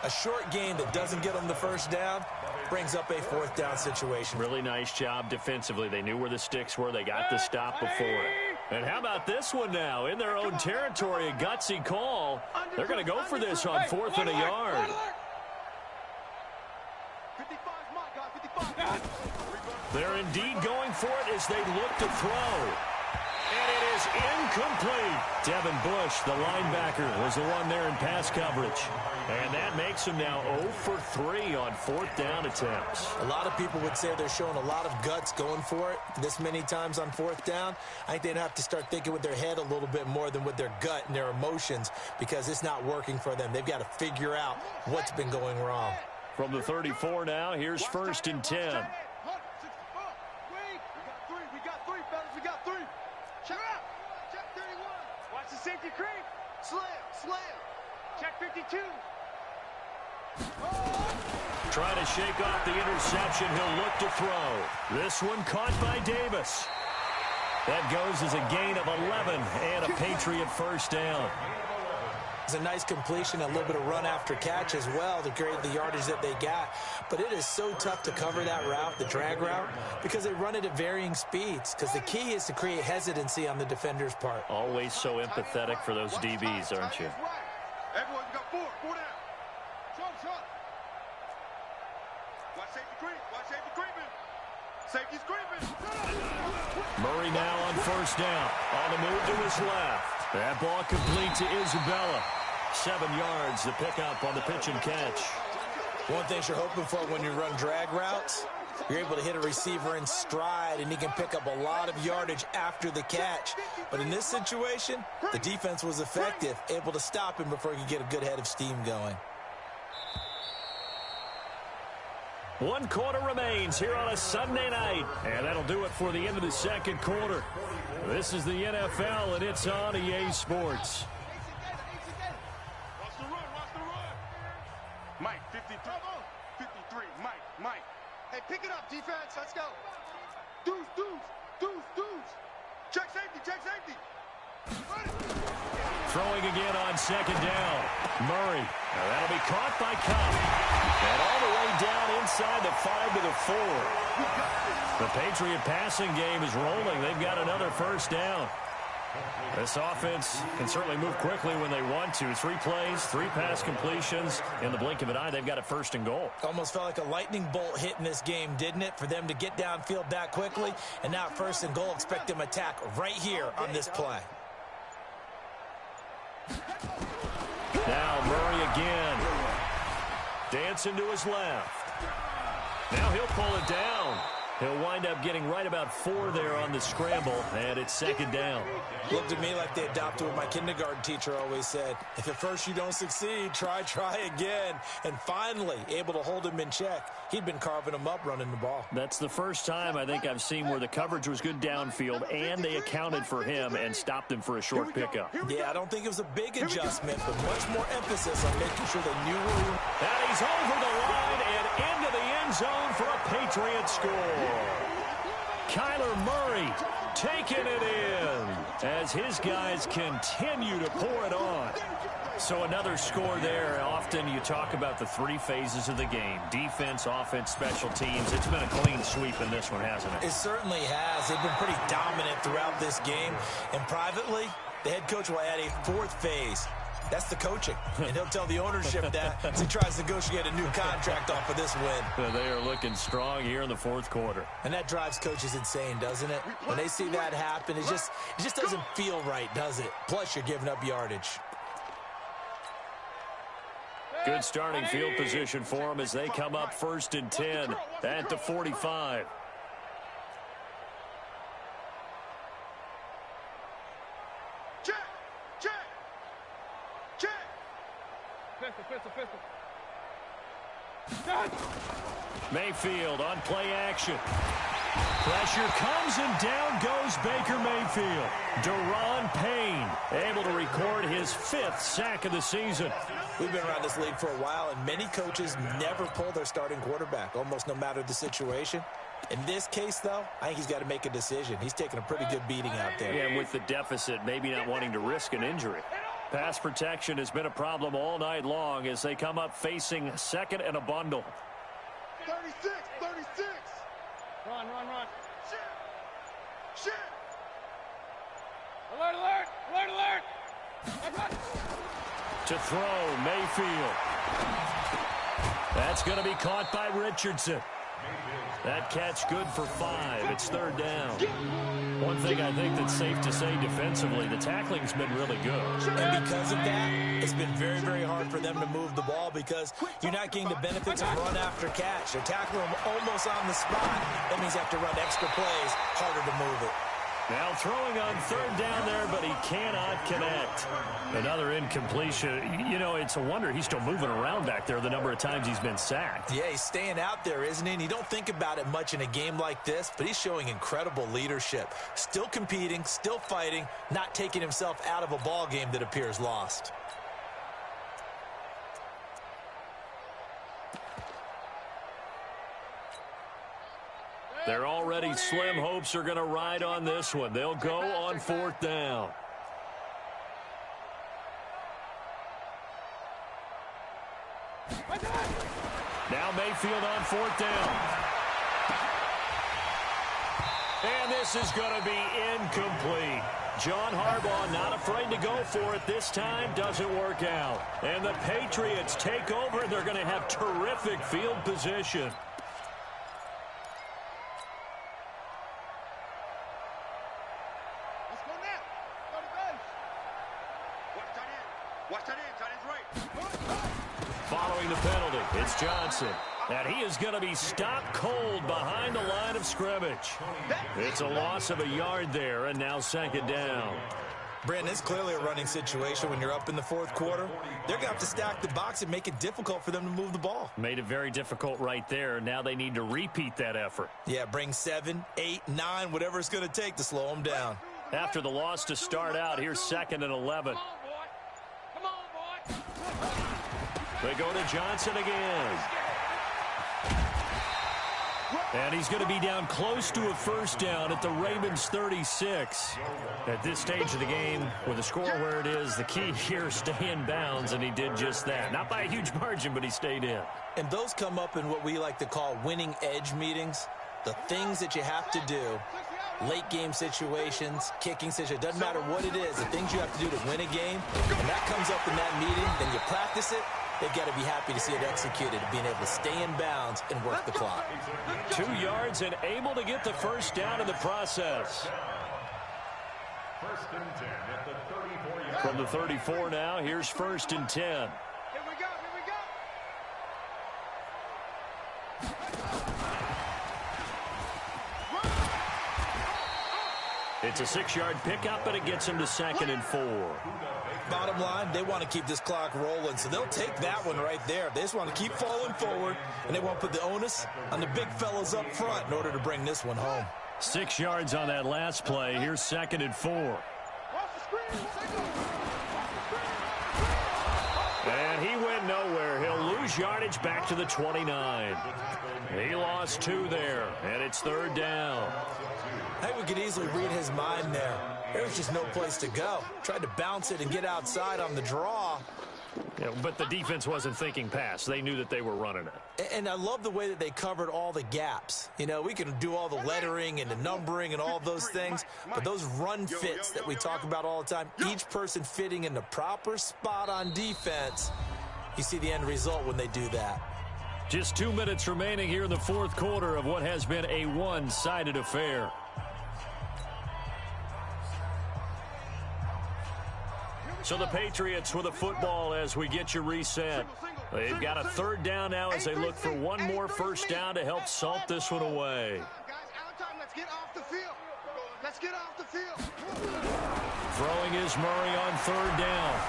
A short gain that doesn't get him the first down brings up a 4th down situation. Really nice job defensively. They knew where the sticks were. They got the stop before it. And how about this one now? In their own territory, a gutsy call. They're going to go for this on 4th and a yard. 55, my God, 55. They're indeed going for it as they look to throw. And it is incomplete. Devin Bush, the linebacker, was the one there in pass coverage. And that makes him now 0 for 3 on 4th down attempts. A lot of people would say they're showing a lot of guts going for it this many times on 4th down. I think they'd have to start thinking with their head a little bit more than with their gut and their emotions, because it's not working for them. They've got to figure out what's been going wrong. From the 34 now, here's 1st and 10. We got three, fellas. We got three. Check out. Check 31. Watch the safety creep. Slam. Check 52. Trying to shake off the interception. He'll look to throw. This one caught by Davis. That goes as a gain of 11 and a Patriot first down. It's a nice completion, a little bit of run after catch as well to create the yardage that they got. But it is so tough to cover that route, the drag route, because they run it at varying speeds. Because the key is to create hesitancy on the defender's part. Always so empathetic for those DBs, aren't you? Everyone, you got four down. Shot. Watch safety creeping. Safety's creeping. Murray now on first down. On the move to his left. That ball complete to Isabella. 7 yards, the pickup on the pitch and catch. One thing you're hoping for when you run drag routes, you're able to hit a receiver in stride, and he can pick up a lot of yardage after the catch. But in this situation, the defense was effective, able to stop him before he could get a good head of steam going. 1 quarter remains here on a Sunday night. And that'll do it for the end of the 2nd quarter. This is the NFL, and it's on EA Sports. Watch the run. Mike, 53. Mike. Hey, pick it up, defense. Let's go. Deuce. Check safety. Throwing again on 2nd down. Murray. Now that'll be caught by Kupp. And all the way down inside the 5 to the 4. The Patriot passing game is rolling. They've got another first down. This offense can certainly move quickly when they want to. 3 plays, 3 pass completions. In the blink of an eye, they've got it 1st and goal. Almost felt like a lightning bolt hit in this game, didn't it? For them to get downfield that quickly. And now 1st and goal, expect them to attack right here on this play. Now Murray again. Dancing to his left. Now he'll pull it down. He'll wind up getting right about 4 there on the scramble, and it's 2nd down. Looked to me like they adopted what my kindergarten teacher always said. If at first you don't succeed, try again. And finally, able to hold him in check. He'd been carving him up running the ball. That's the first time I think I've seen where the coverage was good downfield, and they accounted for him and stopped him for a short pickup. Yeah, I don't think it was a big adjustment, but much more emphasis on making sure they knew where he was. And he's over the line and into the end zone for a Patriot score. Kyler Murray taking it in as his guys continue to pour it on. So another score there. Often you talk about the 3 phases of the game. Defense, offense, special teams. It's been a clean sweep in this one, hasn't it? It certainly has. They've been pretty dominant throughout this game. And privately, the head coach will add a 4th phase. That's the coaching. And he'll tell the ownership that as he tries to negotiate a new contract off of this win. They are looking strong here in the 4th quarter. And that drives coaches insane, doesn't it? When they see that happen, it just doesn't feel right, does it? Plus, you're giving up yardage. Good starting field position for them as they come up 1st and 10 at the 45. Mayfield on play action. Pressure comes and down goes Baker Mayfield. Daron Payne able to record his 5th sack of the season. We've been around this league for a while, and many coaches never pull their starting quarterback, almost no matter the situation. In this case, though, I think he's got to make a decision. He's taking a pretty good beating out there. Yeah, and with the deficit, maybe not wanting to risk an injury. Pass protection has been a problem all night long as they come up facing 2nd and a bundle. 36, 36. Run. Shit. Alert. To throw, Mayfield. That's going to be caught by Richardson. That catch good for 5. It's 3rd down. One thing I think that's safe to say defensively, the tackling's been really good. And because of that, it's been very, very hard for them to move the ball because you're not getting the benefits of run after catch. They're tackling them almost on the spot. That means you have to run extra plays, harder to move it. Now throwing on 3rd down there, but he cannot connect. Another incompletion. You know, it's a wonder he's still moving around back there the number of times he's been sacked. Yeah, he's staying out there, isn't he? And you don't think about it much in a game like this, but he's showing incredible leadership. Still competing, still fighting, not taking himself out of a ball game that appears lost. They're already slim hopes are going to ride on this one. They'll go on 4th down. Now Mayfield on 4th down. And this is going to be incomplete. John Harbaugh not afraid to go for it this time. Doesn't work out. And the Patriots take over. They're going to have terrific field position. Following the penalty, it's Johnson. And he is going to be stopped cold behind the line of scrimmage. It's a loss of a yard there, and now 2nd down. Brandon, it's clearly a running situation when you're up in the 4th quarter. They're going to have to stack the box and make it difficult for them to move the ball. Made it very difficult right there. Now they need to repeat that effort. Yeah, bring 7, 8, 9, whatever it's going to take to slow them down. After the loss to start out, here's 2nd and 11. They go to Johnson again. And he's going to be down close to a 1st down at the Ravens 36. At this stage of the game, with the score where it is, the key here, stay in bounds, and he did just that. Not by a huge margin, but he stayed in. And those come up in what we like to call winning edge meetings. The things that you have to do late game situations, kicking situations. It doesn't matter what it is. The things you have to do to win a game, and that comes up in that meeting, then you practice it. They've got to be happy to see it executed, being able to stay in bounds and work the clock. 2 yards and able to get the first down in the process. First and 10 at the 34-yard. From the 34 now, here's first and 10. Here we go, here we go. It's a 6-yard pickup, and it gets him to 2nd and 4. Bottom line, they want to keep this clock rolling, so they'll take that one right there. They just want to keep falling forward, and they want to put the onus on the big fellas up front in order to bring this one home. 6 yards on that last play. Here's 2nd and 4. And he went nowhere. He'll lose yardage back to the 29. He lost 2 there, and it's 3rd down. I think we could easily read his mind there. There was just no place to go. Tried to bounce it and get outside on the draw. Yeah, but the defense wasn't thinking pass. They knew that they were running it. And I love the way that they covered all the gaps. You know, we can do all the lettering and the numbering and all those things, but those run fits that we talk about all the time, each person fitting in the proper spot on defense, you see the end result when they do that. Just 2 minutes remaining here in the 4th quarter of what has been a one-sided affair. So the Patriots with a football as we get you reset. They've got a 3rd down now as they look for one more first down to help salt this one away. Guys, out time. Let's get off the field. Let's get off the field. Throwing is Murray on 3rd down.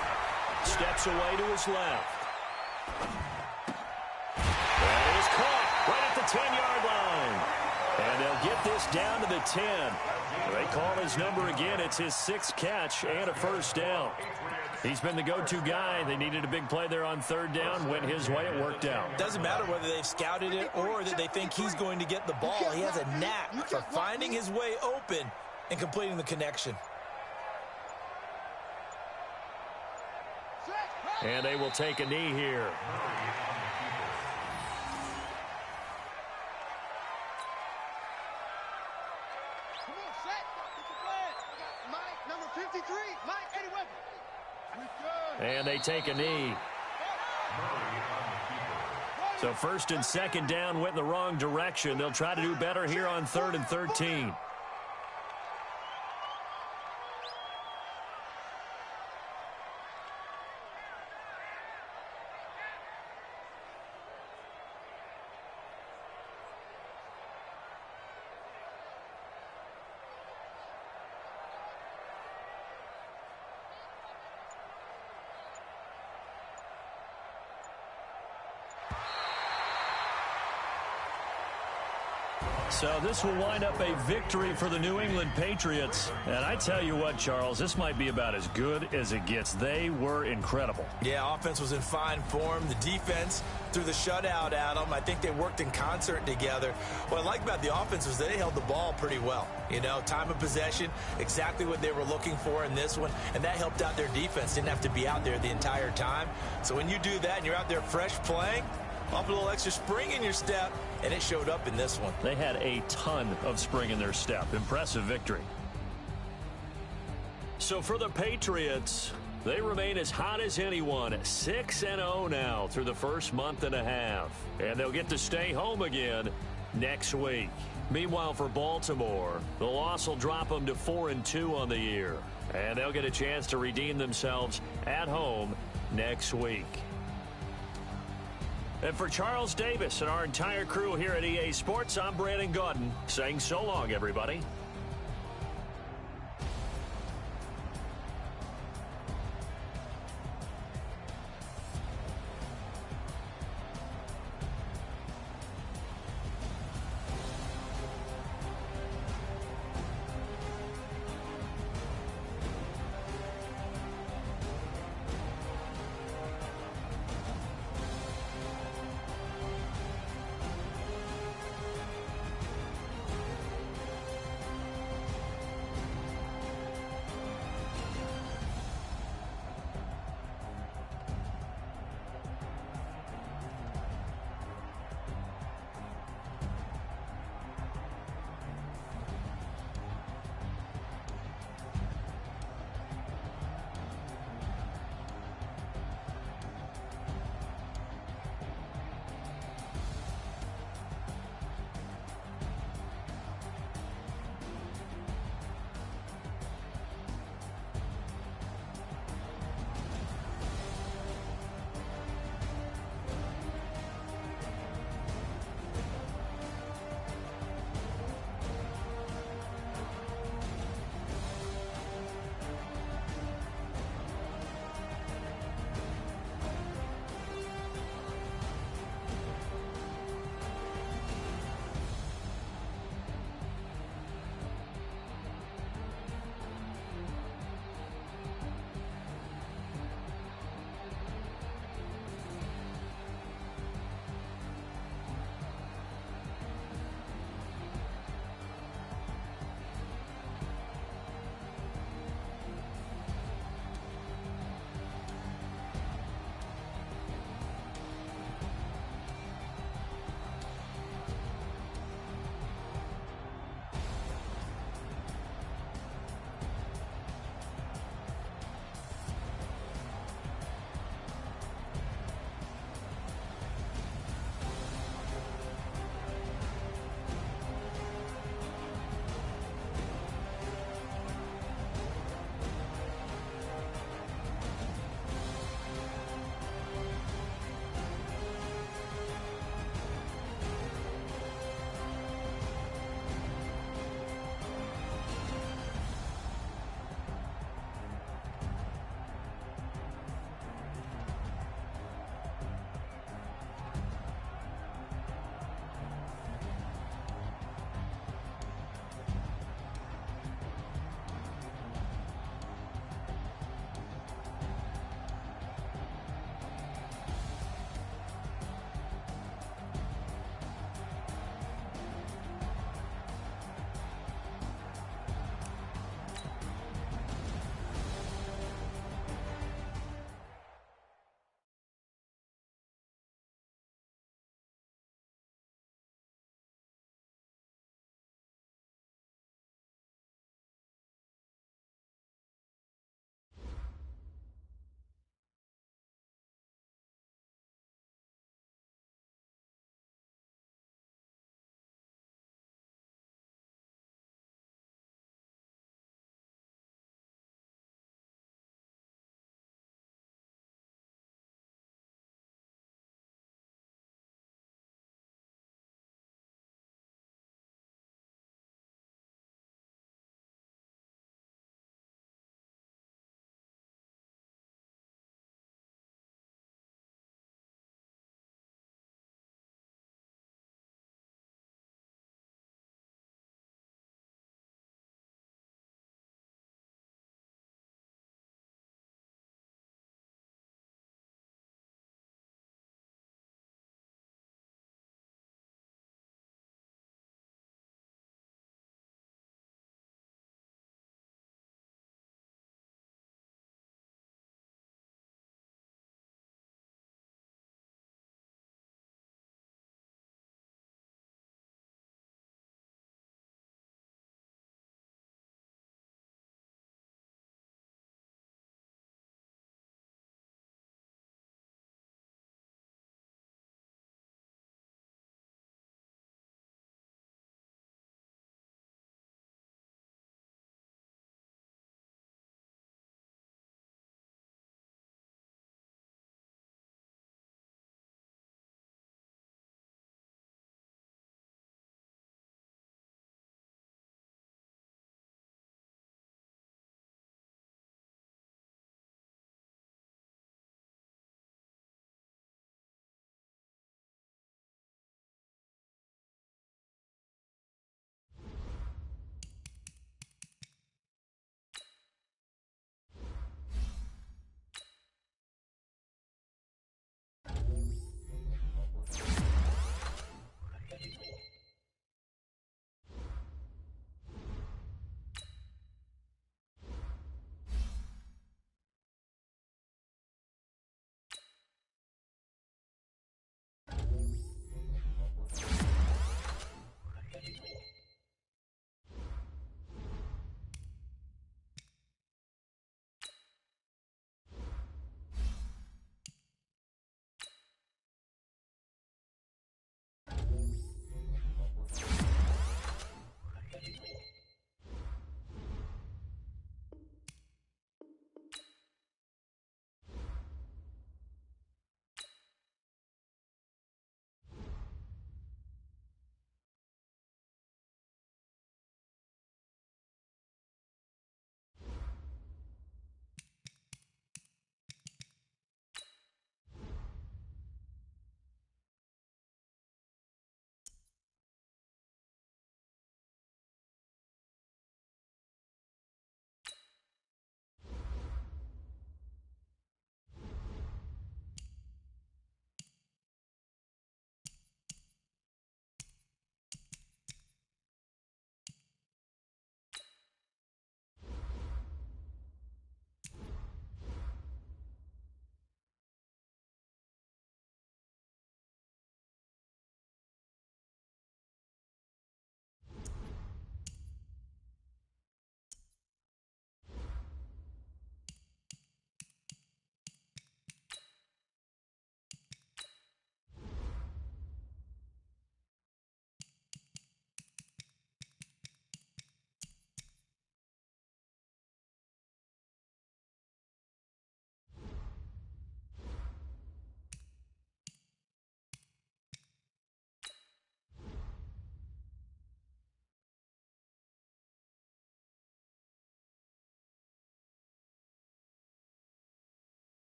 Steps away to his left. That is caught right at the 10-yard line. And they'll get this down to the 10. They call his number again. It's his 6th catch and a first down. He's been the go-to guy. They needed a big play there on 3rd down. Went his way. It worked out. Doesn't matter whether they've scouted it or that they think he's going to get the ball. He has a knack for finding his way open and completing the connection. And they will take a knee here. Mike, number 53. Mike, Eddie Weber. And they take a knee. So 1st and 2nd down went in the wrong direction. They'll try to do better here on 3rd and 13. So this will wind up a victory for the New England Patriots. And I tell you what, Charles, this might be about as good as it gets. They were incredible. Yeah, offense was in fine form. The defense threw the shutout at them. I think they worked in concert together. What I like about the offense was they held the ball pretty well. You know, time of possession, exactly what they were looking for in this one. And that helped out their defense. Didn't have to be out there the entire time. So when you do that and you're out there fresh playing, up a little extra spring in your step, and it showed up in this one. They had a ton of spring in their step. Impressive victory. So for the Patriots, they remain as hot as anyone. 6-0 now through the first month and a half. And they'll get to stay home again next week. Meanwhile, for Baltimore, the loss will drop them to 4-2 on the year. And they'll get a chance to redeem themselves at home next week. And for Charles Davis and our entire crew here at EA Sports, I'm Brandon Gaudin saying so long, everybody.